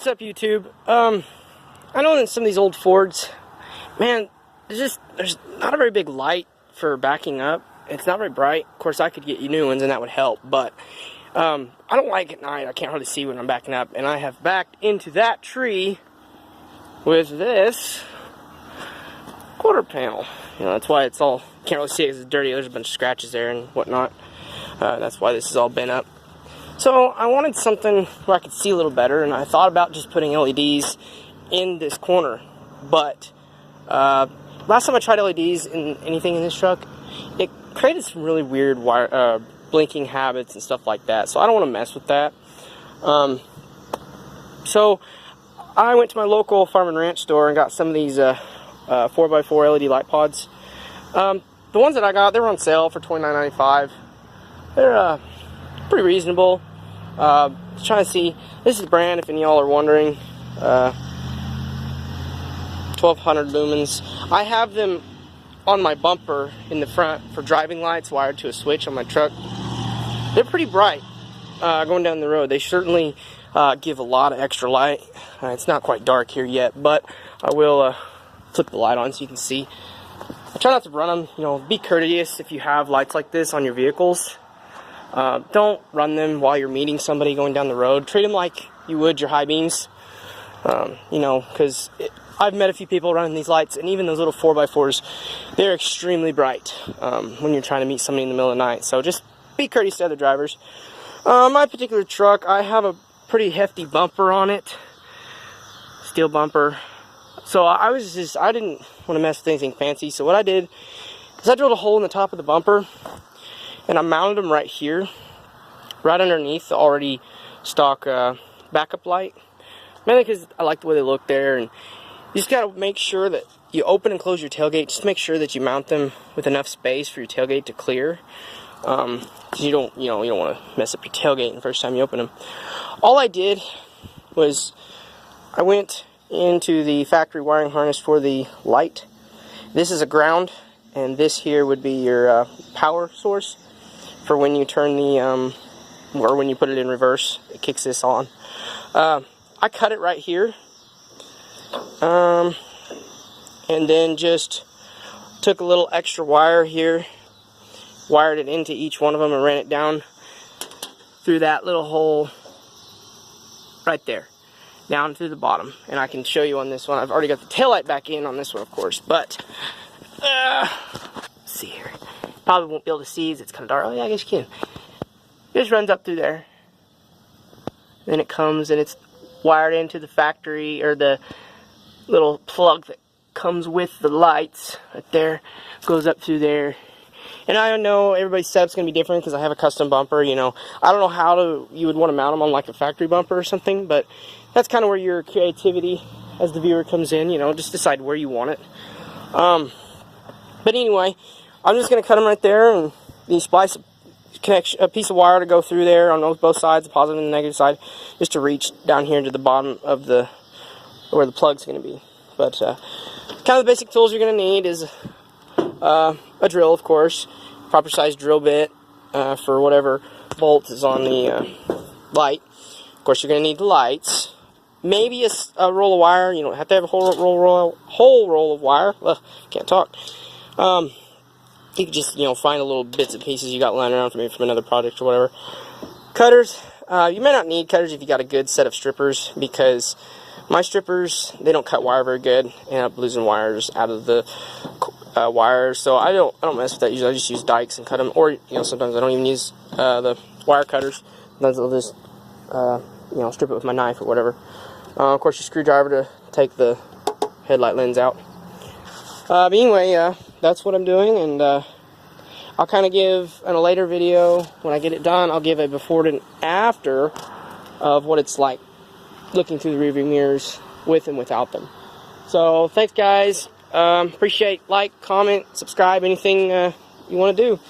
up, YouTube? I know in some of these old Fords, man, there's not a very big light for backing up. It's not very bright. Of course, I could get you new ones and that would help, but I don't like at night. I can't hardly see when I'm backing up, and I have backed into that tree with this quarter panel. You know, that's why it's all, can't really see it because it's dirty. There's a bunch of scratches there and whatnot. That's why this is all bent up. So I wanted something where I could see a little better, and I thought about just putting LEDs in this corner. But last time I tried LEDs in anything in this truck, it created some really weird blinking habits and stuff like that. So I don't want to mess with that. So I went to my local farm and ranch store and got some of these 4x4 LED light pods. The ones that I got, they were on sale for $29.95. They're pretty reasonable. Trying to see, this is the brand if any of y'all are wondering. 1200 lumens. I have them on my bumper in the front for driving lights wired to a switch on my truck. They're pretty bright going down the road. They certainly give a lot of extra light. It's not quite dark here yet, but I will flip the light on so you can see. I try not to run them. You know, be courteous if you have lights like this on your vehicles. Don't run them while you're meeting somebody going down the road. Treat them like you would your high beams. You know, because I've met a few people running these lights, and even those little 4x4s, they're extremely bright when you're trying to meet somebody in the middle of the night. So just be courteous to other drivers. My particular truck, I have a pretty hefty bumper on it, steel bumper. So I didn't want to mess with anything fancy. So what I did is I drilled a hole in the top of the bumper, and I mounted them right here, right underneath the already stock backup light. Mainly because I like the way they look there, and you just gotta make sure that you open and close your tailgate. Just make sure that you mount them with enough space for your tailgate to clear. You don't want to mess up your tailgate the first time you open them. All I did was I went into the factory wiring harness for the light. This is a ground, and this here would be your power source for when you turn the or when you put it in reverse. It kicks this on. I cut it right here, and then just took a little extra wire here, wired it into each one of them, and ran it down through that little hole right there, down to the bottom. And I can show you on this one. I've already got the taillight back in on this one, of course, but let's see here. Probably won't be able to see as it's kind of dark. Oh yeah, I guess you can. It just runs up through there. Then it comes and it's wired into the factory, or the little plug that comes with the lights right there, goes up through there. And I know everybody's setup's gonna be different because I have a custom bumper. You know, I don't know how you would want to mount them on like a factory bumper or something, but that's kind of where your creativity as the viewer comes in. You know, just decide where you want it. But anyway, I'm just gonna cut them right there, and you splice a piece of wire to go through there on both sides, the positive and the negative side, just to reach down here to the bottom of where the plug's going to be. But kind of the basic tools you're going to need is a drill, of course, proper size drill bit for whatever bolt is on the light. Of course, you're going to need the lights, maybe a roll of wire. You don't have to have a whole roll of wire. Ugh, can't talk. You can just, find the little bits and pieces you got lying around from another project or whatever. Cutters. You may not need cutters if you got a good set of strippers, because my strippers, they don't cut wire very good. I end up losing wires out of the wires, so I don't mess with that. Usually I just use dikes and cut them, or sometimes I don't even use the wire cutters. Sometimes I'll just strip it with my knife or whatever. Of course, your screwdriver to take the headlight lens out. But anyway, that's what I'm doing, and I'll kind of give, in a later video, when I get it done, I'll give a before and after of what it's like looking through the rearview mirrors with and without them. So, thanks guys. Appreciate, like, comment, subscribe, anything you want to do.